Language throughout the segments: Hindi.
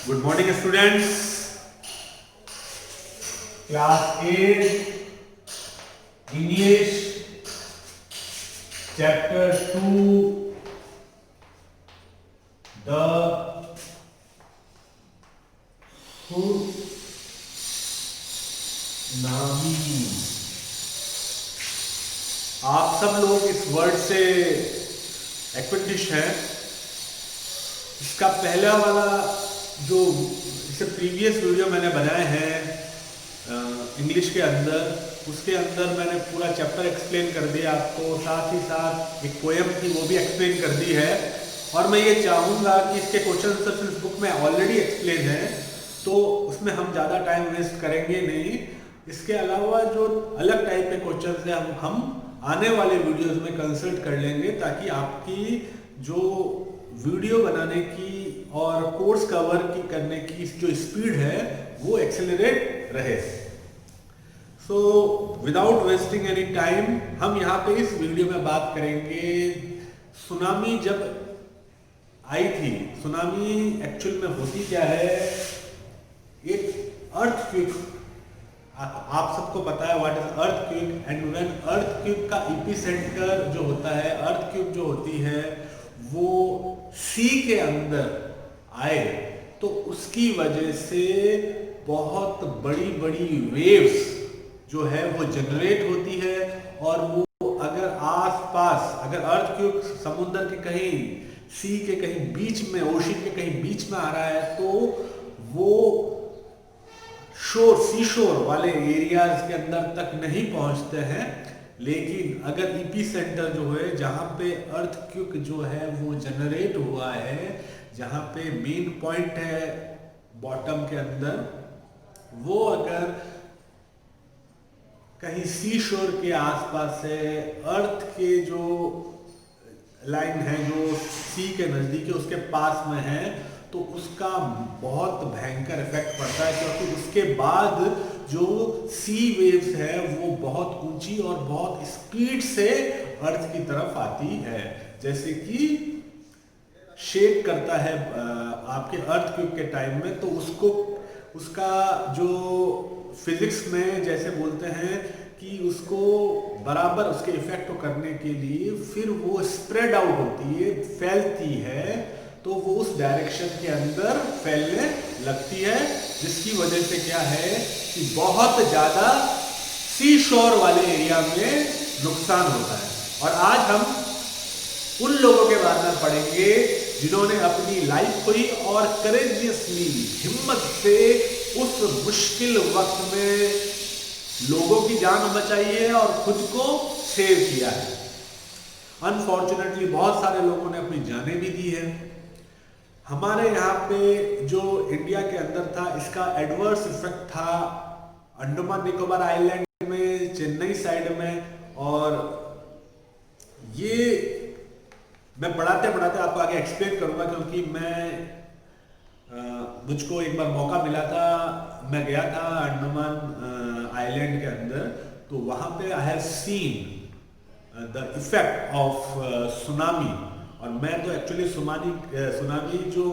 Good morning, students. Class 8 English, Chapter 2, The Tsunami. आप सब लोग इस वर्ड से एक्विंटिश हैं। इसका पहला वाला जो इससे प्रीवियस वीडियो मैंने बनाए हैं इंग्लिश के अंदर, उसके अंदर मैंने पूरा चैप्टर एक्सप्लेन कर दिया आपको, साथ ही साथ एक पोएम थी वो भी एक्सप्लेन कर दी है। और मैं ये चाहूँगा कि इसके क्वेश्चन आंसर्स इस बुक में ऑलरेडी एक्सप्लेन है, तो उसमें हम ज़्यादा टाइम वेस्ट करेंगे नहीं। इसके अलावा जो अलग टाइप के क्वेश्चन हैं हम आने वाले वीडियोस में कंसल्ट कर लेंगे, ताकि आपकी जो वीडियो बनाने की और कोर्स कवर की करने की जो स्पीड है वो एक्सेलरेट रहे। So without wasting any time हम यहाँ पे इस वीडियो में बात करेंगे सुनामी जब आई थी। सुनामी एक्चुअल में होती क्या है? एक अर्थक्वेक, आप सबको पता है what is earthquake. And when earthquake का एपिसेंटर जो होता है, अर्थक्वेक जो होती है वो सी के अंदर आए, तो उसकी वजह से बहुत बड़ी बड़ी वेव्स जो है वो जनरेट होती है। और वो अगर आसपास, अगर अर्थक्वेक समुद्र के कहीं, सी के कहीं बीच में, ओशन के कहीं बीच में आ रहा है, तो वो शोर, सी शोर वाले एरियाज के अंदर तक नहीं पहुंचते हैं। लेकिन अगर ईपी सेंटर जो है, जहां पे अर्थक्वेक जो है वो जनरेट हुआ है, जहां पे मेन पॉइंट है बॉटम के अंदर, वो अगर कहीं सी शोर के आसपास है, अर्थ के जो लाइन है जो सी के नजदीक है उसके पास में है, तो उसका बहुत भयंकर इफेक्ट पड़ता है। क्योंकि उसके बाद जो सी वेव्स है वो बहुत ऊंची और बहुत स्पीड से अर्थ की तरफ आती है, जैसे कि शेक करता है आपके अर्थक्वेक के टाइम में। तो उसको, उसका जो फिजिक्स में जैसे बोलते हैं कि उसको बराबर उसके इफेक्ट को करने के लिए फिर वो स्प्रेड आउट होती है, फैलती है, तो वो उस डायरेक्शन के अंदर फैलने लगती है, जिसकी वजह से क्या है कि बहुत ज्यादा सी शोर वाले एरिया में नुकसान होता है। और आज हम उन लोगों के बारे में पढ़ेंगे जिन्होंने अपनी लाइफ खोई और करेजियसली, हिम्मत से उस मुश्किल वक्त में लोगों की जान बचाई है और खुद को सेव किया है। अनफॉर्चुनेटली बहुत सारे लोगों ने अपनी जानें भी दी है। हमारे यहाँ पे जो इंडिया के अंदर था, इसका एडवर्स इफेक्ट था अंडमान निकोबार आइलैंड में, चेन्नई साइड में। और ये मैं पढ़ाते पढ़ाते आपको आगे एक्सप्लेन करूंगा, क्योंकि मुझको एक बार मौका मिला था, मैं गया था अंडमान आइलैंड के अंदर, तो वहां पे I have seen the effect of tsunami. और मैं तो एक्चुअली सुनामी जो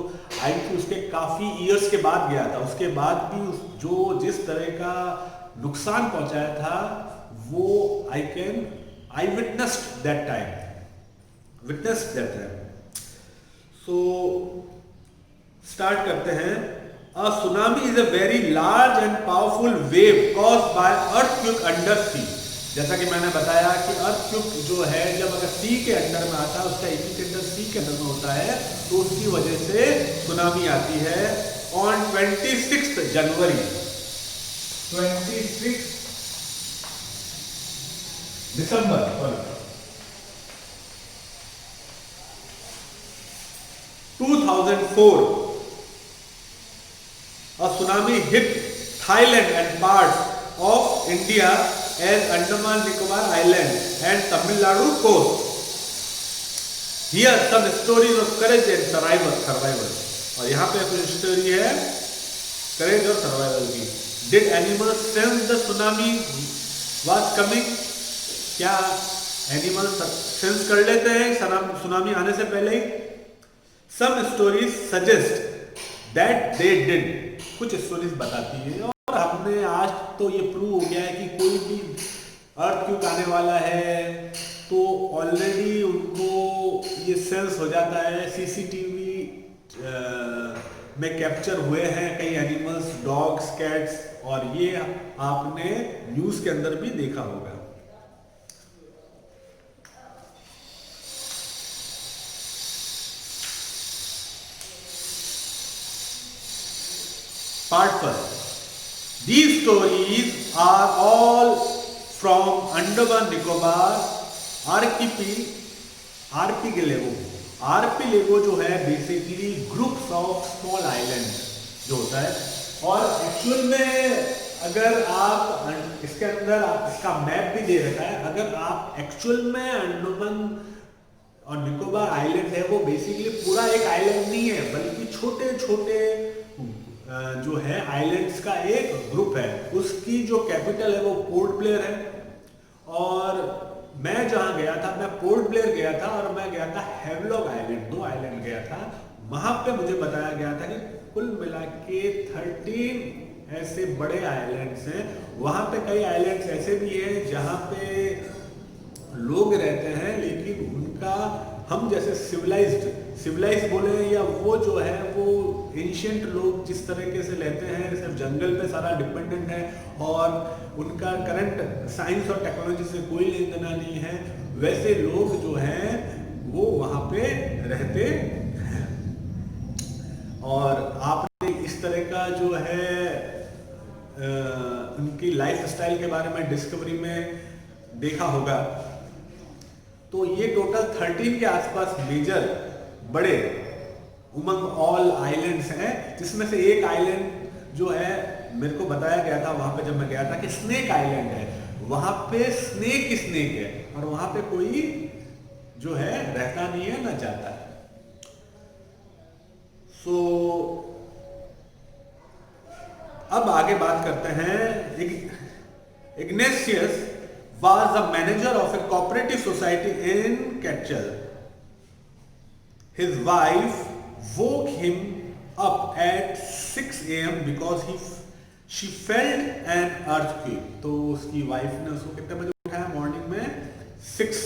आई थी उसके काफी इयर्स के बाद गया था। उसके बाद भी जो जिस तरह का नुकसान पहुंचाया था वो I witnessed that time. So start करते हैं। A tsunami is a very large and powerful wave caused by earthquake under sea. जैसा कि मैंने बताया कि अर्थक्वेक जो है जब अगर सी के अंदर में आता है, उसका एपिसेंटर सी के अंदर में होता है, तो उसकी वजह से सुनामी आती है। On 26 January 26 December 2004, a tsunami hit Thailand and parts of India and Andaman Nicobar Island and Tamil Nadu coast. Here some stories of courage and survival. और यहाँ पे कुछ स्टोरी है करेज और सर्वाइवल की। Did animals sense the tsunami was coming? क्या एनिमल्स सेंस कर लेते हैं सुनामी आने से पहले ही? Some stories suggest that they did, कुछ स्टोरीज बताती है। और हमने आज तो ये प्रूव हो गया है कि कोई भी अर्थ क्यों आने वाला है तो ऑलरेडी उनको ये सेंस हो जाता है। सीसीटीवी में कैप्चर हुए हैं कई एनिमल्स, डॉग्स, कैट्स, और ये आपने न्यूज के अंदर भी देखा होगा। Part 1. These stories are all from Andaman Nicobar archipelago. Archipelago जो है basically groups of small island जो होता है। और एक्चुअल में अगर आप इसके अंदर इसका मैप भी दे रखा है, अगर आप एक्चुअल में अंडमान और निकोबार आइलैंड है वो बेसिकली पूरा एक आइलैंड नहीं है, बल्कि छोटे छोटे जो है आइलैंड्स का एक ग्रुप है। उसकी जो कैपिटल है वो पोर्ट ब्लेयर है। और मैं जहां गया था, मैं पोर्ट ब्लेयर गया था और मैं गया था हैवलॉक आइलैंड, 2 आइलैंड गया था। वहां पे मुझे बताया गया था कि कुल मिला के 13 ऐसे बड़े आइलैंड्स हैं। वहां पे कई आइलैंड्स ऐसे भी हैं जहां पे लोग रहते हैं, लेकिन उनका हम जैसे सिविलाइज्ड बोले या वो जो है वो एंशिएंट लोग जिस तरीके से रहते हैं, सिर्फ जंगल पे सारा डिपेंडेंट है और उनका करंट साइंस और टेक्नोलॉजी से कोई लेन देना नहीं है, वैसे लोग जो हैं वो वहाँ पे रहते हैं। और आपने इस तरह का जो है उनकी लाइफ स्टाइल के बारे में डिस्कवरी में देखा होगा। तो ये टोटल 13 के आसपास मेजर बड़े उमंग ऑल आइलैंड्स हैं, जिसमें से एक आइलैंड जो है मेरे को बताया गया था वहां पे जब मैं गया था कि स्नेक आइलैंड है। वहां पे स्नेक है और वहां पे कोई जो है रहता नहीं है ना जाता है। सो अब आगे बात करते हैं। Ignatius was the manager of a cooperative society in Ketchel. His wife woke him up at 6 a.m. because she felt an earthquake. तो उसकी वाइफ ने उसको कितने बजे उठाया? मॉर्निंग में 6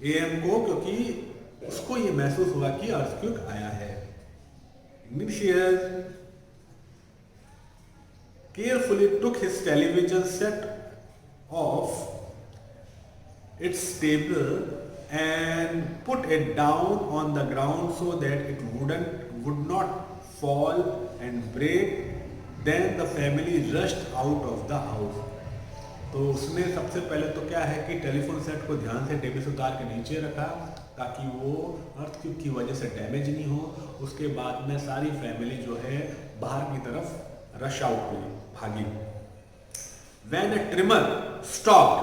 a.m. को, क्योंकि उसको ये महसूस हुआ कि अर्थक्वेक आया है। Ignatius carefully took his television set off its table and put it down on the ground so that it would not fall and break. Then the family rushed out of the house. तो उसने सबसे पहले तो क्या है कि टेलीफोन सेट को ध्यान से टेबल से उतार के नीचे रखा ताकि वो अर्थक्वेक की वजह से डैमेज नहीं हो। उसके बाद में सारी फैमिली जो है बाहर की तरफ रश आउट हुई, भागी। When a trimmer stopped,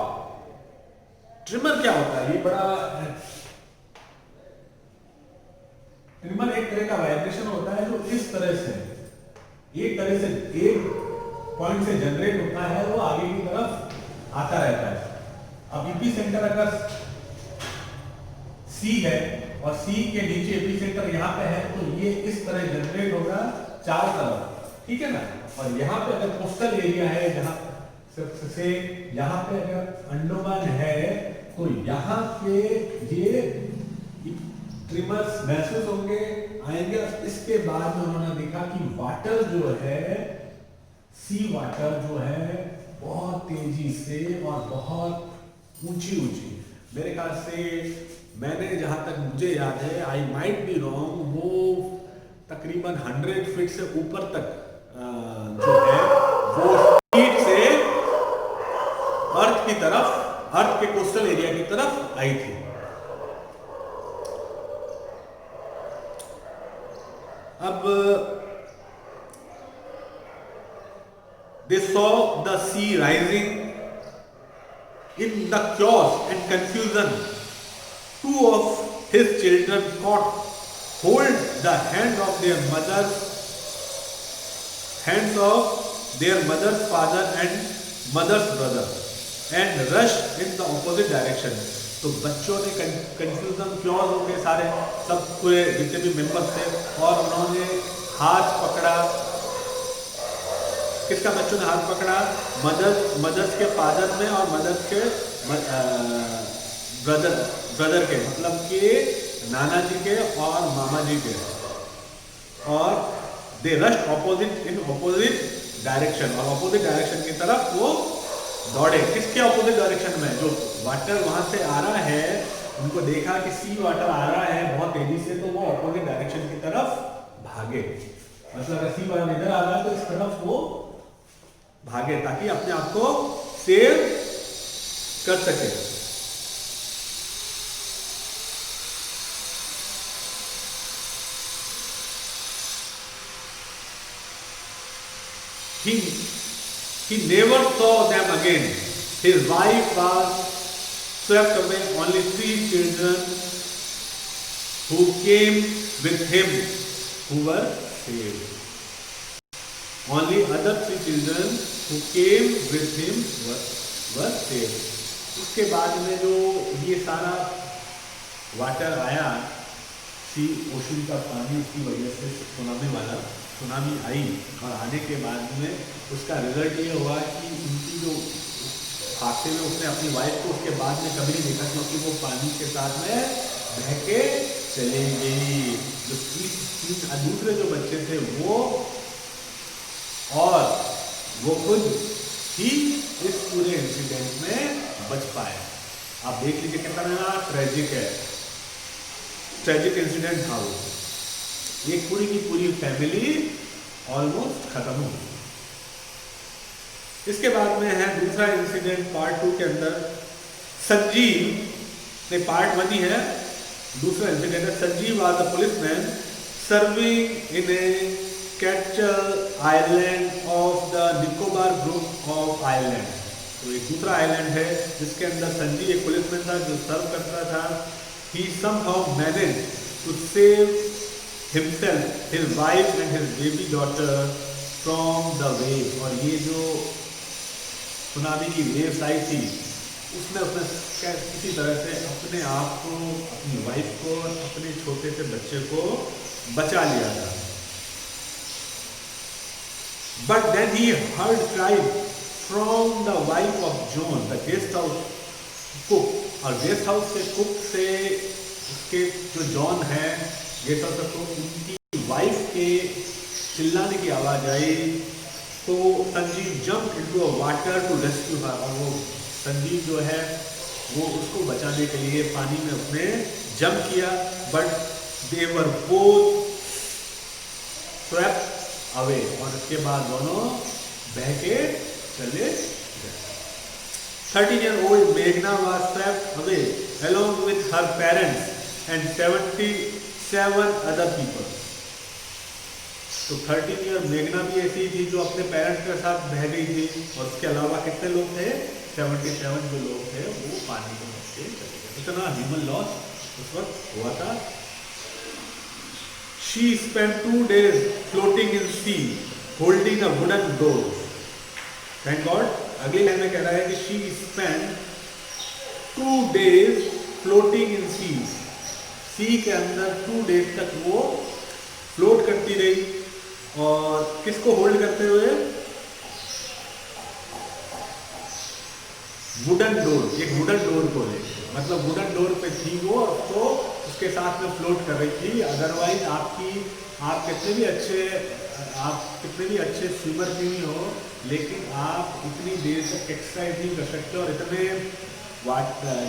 trimmer क्या होता है? ये बड़ा ट्रिमर एक तरह का वाइब्रेशन होता है जो इस तरह से एक पॉइंट से जनरेट होता है, वो आगे की तरफ आता रहता है। अब एपी सेंटर अगर सी है और सी के नीचे एपी सेंटर यहाँ पे है तो ये इस तरह जनरेट होगा चारों तरफ, ठीक है ना। और यहाँ पे अगर कोस्टल एरिया है जहाँ से यहाँ पे अगर अंडमान है तो यहाँ पे ये ट्रिमर्स महसूस होंगे, आएंगे। इसके बाद में उन्होंने देखा कि वाटर जो है, सी वाटर जो है बहुत तेजी से और बहुत ऊंची मेरे ख्याल से, मैंने जहां तक मुझे याद है, आई माइट बी रॉन्ग, वो तकरीबन 100 फीट से ऊपर तक जो है वो स्पीड से अर्थ की तरफ, अर्थ के कोस्टल एरिया की तरफ आई थी। अब they saw the sea rising in the chaos and confusion. Two of his children caught hold the hands of their mother's father and mother's brother and rushed in the opposite direction. तो बच्चों ने कंफ्यूजन, क्लॉज हो गए सारे, सब पूरे जितने भी मेंबर्स थे, और उन्होंने हाथ पकड़ा, किसका बच्चों ने हाथ पकड़ा? मदर्स के फादर में और मदर्स के ब्रदर के, मतलब कि नाना जी के और मामा जी के। और they rushed opposite in opposite direction, और ऑपोजिट डायरेक्शन की तरफ वो दौड़े। किसके ऑपोजिट डायरेक्शन में? जो वाटर वहां से आ रहा है, उनको देखा कि सी वाटर आ रहा है बहुत तेजी से, तो वो ऑपोजिट डायरेक्शन की तरफ भागे। मतलब अगर सी वाटर इधर आ रहा है तो इस तरफ वो भागे, ताकि अपने आप को सेव कर सके। He never saw them again. His wife was swept away. Only 3 children who came with him who were saved. Only other 3 children who came with him were saved. उसके बाद में जो ये सारा वाटर आया, सी ओशन का पानी, उसकी वजह से सुनामी आई, और आने के बाद में उसका रिजल्ट ये हुआ कि उनकी जो हादसे में उसने अपनी वाइफ को उसके बाद में कभी नहीं देखा, क्योंकि वो पानी के साथ में बह के चली गई। जो दूसरे जो बच्चे थे वो और वो खुद ही इस पूरे इंसिडेंट में बच पाए। आप देख लीजिए कितना ट्रेजिक है, ट्रेजिक इंसिडेंट था वो। एक पूरी की पूरी फैमिली ऑलमोस्ट खत्म हो गई। इसके बाद में है दूसरा इंसिडेंट पार्ट 2 के अंदर। संजीव ने पार्ट 1 ही है, दूसरा इंसिडेंट है। Sanjeev was a policeman serving in A कैचल island of the Nicobar group of island. तो एक दूसरा आइलैंड है जिसके अंदर संजीव एक पुलिसमैन था जो सर्व करता था। He somehow managed to save himself, his wife and his baby daughter from the wave। और ये जो सुनामी की वेव्स आई थी उसमें उसने किसी तरह से अपने आप को, अपनी वाइफ को, अपने छोटे से बच्चे को बचा लिया था। But then he heard cry from the wife of John, the guest house cook। और गेस्ट हाउस से कुक से उसके जो जॉन है गेस्ट हाउस का, उनकी वाइफ के चिल्लाने की आवाज़ आई। तो Sanjeev jump into a water to rescue her. और वो संजीव जो है वो उसको बचाने के लिए पानी में उसने जंप किया, but they were both swept away. और उसके बाद दोनों बह के चले गए। 13-year-old Meghna was swept away along with her parents and 77 other people। तो 13 ईयर मेघना भी ऐसी थी जो अपने पेरेंट्स के साथ बह गई थी, और उसके अलावा कितने लोग थे? 77 जो लोग थे वो पानी में बह के चले गए। इतना ह्यूमन लॉस उस वक्त हुआ था। She spent 2 days floating in sea, holding a wooden door। Thank God। अगली लाइन में कह रहा है कि she spent 2 days floating in sea। सी के अंदर 2 days तक वो फ्लोट करती रही, और किसको होल्ड करते हुए? वुडन डोर, एक वुडन डोर को ले, मतलब वुडन डोर पे थी वो, तो उसके साथ में फ्लोट कर रही थी। अदरवाइज आप कितने भी अच्छे स्विमर क्यों नहीं हो, लेकिन आप इतनी देर तक एक्सरसाइज नहीं कर सकते, और इतने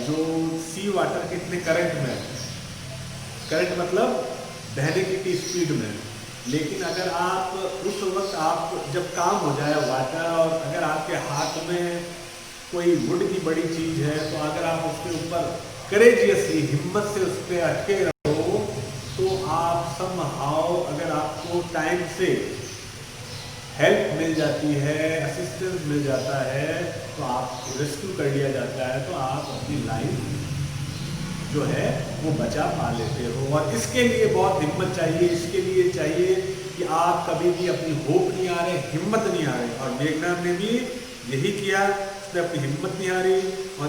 जो सी वाटर के इतने करंट मतलब बहने की स्पीड में। लेकिन अगर आप उस वक्त आप जब काम हो जाए वाटर, और अगर आपके हाथ में कोई वुड की बड़ी चीज़ है, तो अगर आप उसके ऊपर करेजियसली हिम्मत से उस पर अटके रहो, तो आप समहाउ अगर आपको टाइम से हेल्प मिल जाती है, असिस्टेंस मिल जाता है, तो आपको रेस्क्यू कर लिया जाता है, तो आप अपनी लाइफ जो है वो बचा पा लेते हो। और इसके लिए बहुत हिम्मत चाहिए, इसके लिए चाहिए कि आप कभी भी अपनी होप नहीं आ रहे, हिम्मत नहीं आ रही। और मेघना ने भी यही किया, उसने अपनी हिम्मत नहीं आ रही। और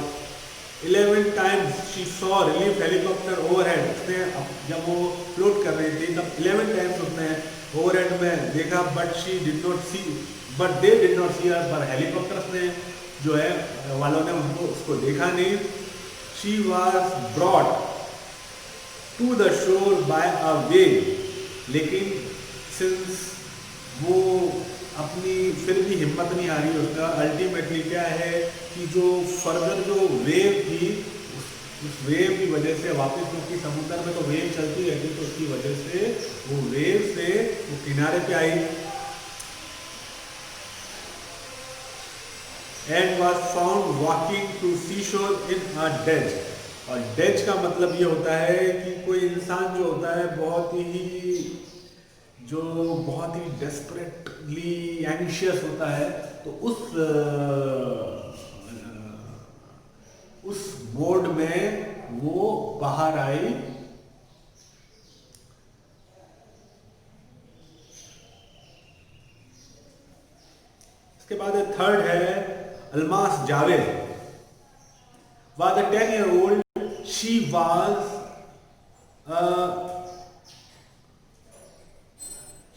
11 times she saw relief helicopter overhead. उसने जब वो फ्लोट कर रही थी तब 11 times उसने ओवर एंड में देखा, बट दे डिड नॉट सी हर, पर हेलीकॉप्टर्स ने जो है वालों ने उनको उसको देखा नहीं। She was brought to the shore by a wave, लेकिन सिंस वो अपनी फिर भी हिम्मत नहीं आ रही उसका, अल्टीमेटली क्या है कि जो फर्दर जो वेव थी उस वेव की वजह से वापस, क्योंकि समुद्र में तो वेव चलती रहती, तो उसकी वजह से वो वेव से वो किनारे पे आई। And was found walking to sea shore in a days. और डेज का मतलब ये होता है कि कोई इंसान जो होता है बहुत ही डेस्परेटली एंशियस होता है, तो उस मोड में वो बाहर आई। इसके बाद थर्ड है Almas Javed. Was a 10-year-old. She was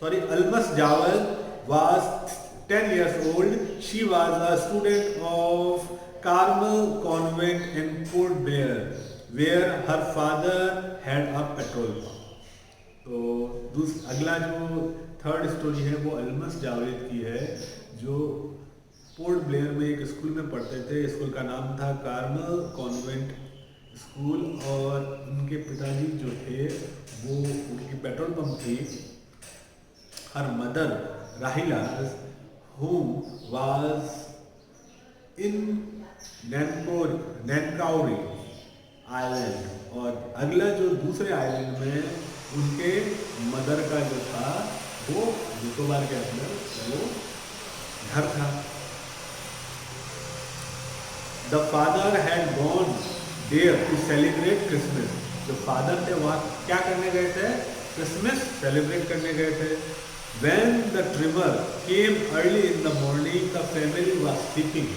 Almas Jawad was 10 years old. She was a student of Carmel Convent in Port Blair, where her father had a petrol pump. तो अगला जो थर्ड स्टोरी है वो अलमस जावेद की है, जो पोर्ट ब्लेयर में एक स्कूल में पढ़ते थे। स्कूल का नाम था कार्मल कॉन्वेंट स्कूल, और उनके पिताजी जो थे वो उनकी पेट्रोल पंप थी। हर मदर राहिला whom was in नैनकाउरी आइलैंड, और अगला जो दूसरे आइलैंड में उनके मदर का जो था वो निकोबार के अंदर वो घर था। The father had gone there to celebrate Christmas. जो फादर थे वहाँ क्या करने गए थे? क्रिसमस सेलिब्रेट करने गए थे। When the trimmer came early in the morning, the family was sleeping.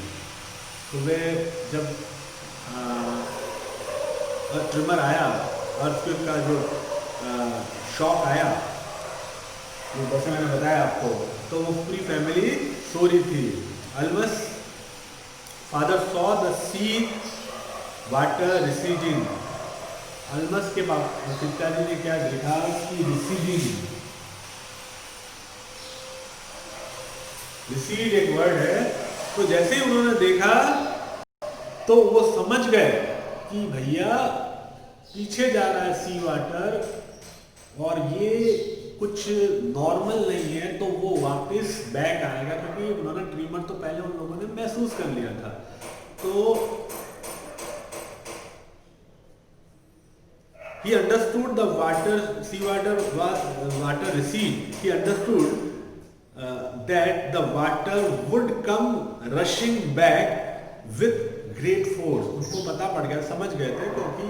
सुबह जब ट्रिमर आया, अर्थक्वेक का जो शॉक आया, जो जैसे मैंने बताया आपको, तो वो पूरी फैमिली सो रही थी। Almas father saw the sea water receding. Almas के पिताजी ने क्या देखा कि रिसीडिंग, रिसीड एक वर्ड है, तो जैसे ही उन्होंने देखा तो वो समझ गए कि भैया पीछे जा रहा है सी वाटर और ये कुछ नॉर्मल नहीं है, तो वो वापस बैक आएगा, क्योंकि उन्होंने ट्रिमर तो पहले उन लोगों ने महसूस कर लिया था। तो he understood the water, sea water was water recede. He understood that the water would come rushing back with great force. उनको पता पड़ गया, समझ गए थे, क्योंकि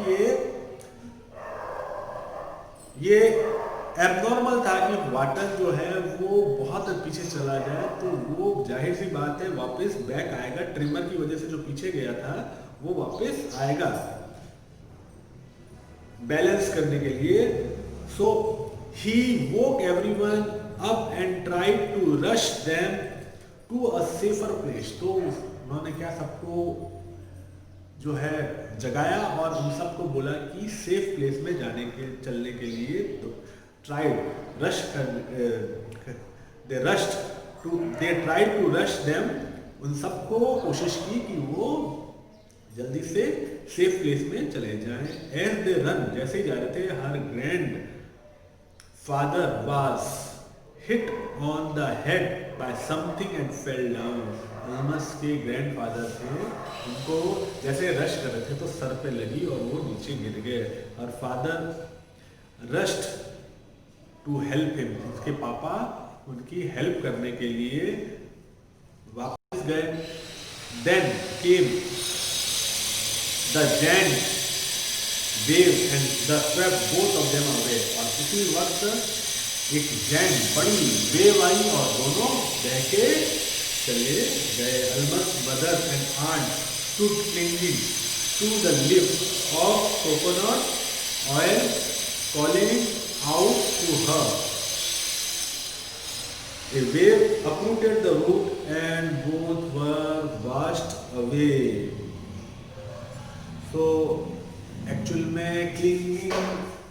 ये एबनॉर्मल था कि वाटर जो है वो बहुत पीछे चला जाए, तो वो जाहिर सी बात है वापस बैक आएगा। ट्रिमर की वजह से जो पीछे गया था वो वापस आएगा बैलेंस करने के लिए। So he woke everyone up and tried to rush them to a safer place. तो उन्होंने क्या सबको जो है जगाया और उन सबको बोला कि सेफ प्लेस में चलने के लिए। तो tried rush they tried to rush them, उन सबको कोशिश की कि वो जल्दी से सेफ प्लेस में चले जाएं। एज दे रन, जैसे ही जा रहे थे, her grandfather was hit on the head by something and fell down. Almas के ग्रैंड फादर थे, उनको जैसे रश कर रहे थे तो सर पे लगी और वो नीचे गिर गए। और father rushed to help him, उसके पापा उनकी हेल्प करने के लिए वापस गए। Then came the giant wave and the swept both of them away. और उसी वक्त एक जैंट बड़ी वेव आई और दोनों बह के चले गए। Almas mother and aunt stood clinging to the lip of coconut oil calling out to her. A wave uprooted the root and both were washed away. So actual में क्लीनिंग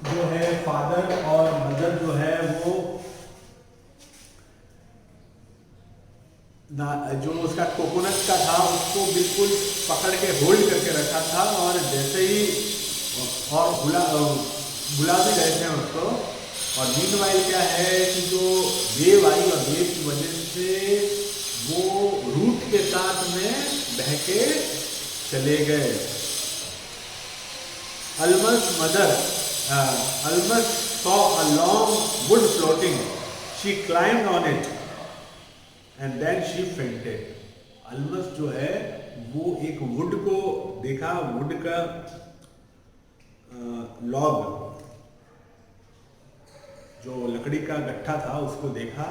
जो है फादर और मदर जो है वो जो उसका कोकोनट का था उसको बिल्कुल पकड़ के होल्ड करके रखा था और जैसे ही और बुला भी रहे थे उसको। और मीनवाइल क्या है कि जो वेव आई और वेव की वजह से वो रूट के साथ में बह के चले गए। Alma's mother, Alma saw a long wood floating. She climbed on it and then she fainted. Almas जो है वो एक वुड को देखा, वुड का लॉग जो लकड़ी का गट्ठा था उसको देखा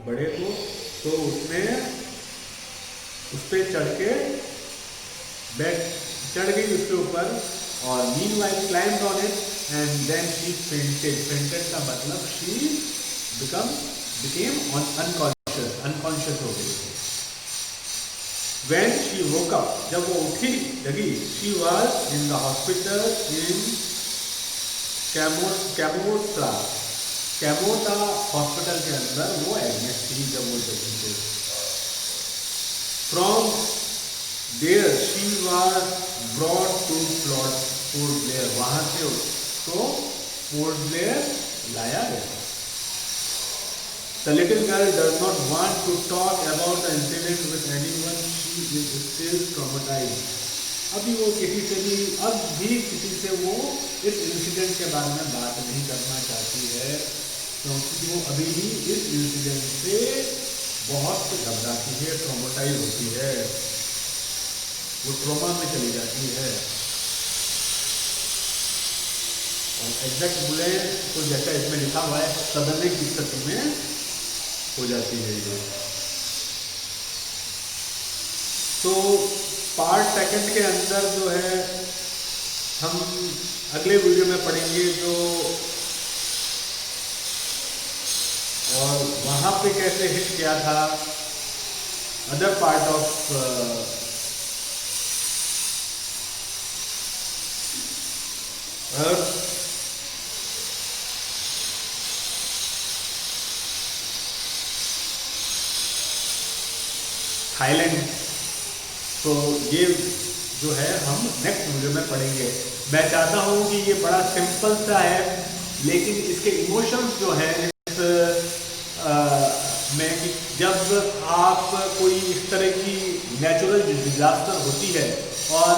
बड़े को, तो उसने उस पर चढ़ गई उसके ऊपर और meanwhile climbed on it and then she fainted. Fainted का मतलब she became unconscious हो गई। When she woke up, जब वो उठी लगी, she was in the hospital in Kamota hospital के अंदर वो एडमिट थी जब वो जगी थी। From there she was brought to Port Blair. वहां से उसको पोर्ट ब्लेयर लाया गया। The little girl does not want to talk about the incident with anyone. She is still traumatized. अभी वो किसी से वो इस इंसिडेंट के बारे में बात नहीं करना चाहती है, क्योंकि वो अभी भी इस इंसिडेंट से बहुत घबराती है, ट्रॉमेटाइज होती है, वो ट्रॉमा में चली जाती है। और एग्जैक्ट बोले तो जैसा इसमें लिखा हुआ है सदमे की स्थिति में हो जाती है ये। तो पार्ट सेकंड के अंदर जो है हम अगले वीडियो में पढ़ेंगे जो, और वहां पे कैसे हिट किया था other part of earth. Thailand. तो ये जो है हम नेक्स्ट वीडियो में पढ़ेंगे। मैं चाहता हूँ कि ये बड़ा सिंपल सा है, लेकिन इसके इमोशंस जो हैं में कि जब आप कोई इस तरह की नेचुरल डिजास्टर होती है और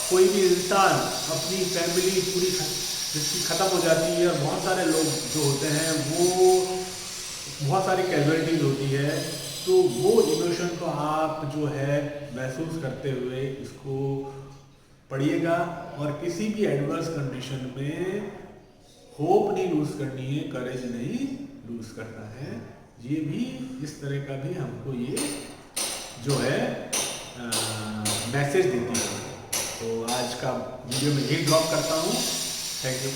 कोई भी इंसान अपनी फैमिली पूरी जिसकी ख़त्म हो जाती है और बहुत सारे लोग जो होते हैं वो बहुत सारी कैजुअलिटीज होती है, तो वो इमोशन को आप जो है महसूस करते हुए इसको पढ़िएगा। और किसी भी एडवर्स कंडीशन में होप नहीं लूज करनी है, करेज नहीं लूज करना है। ये भी इस तरह का भी हमको ये जो है मैसेज देती है। तो आज का वीडियो में यही ड्रॉप करता हूँ। Thank you.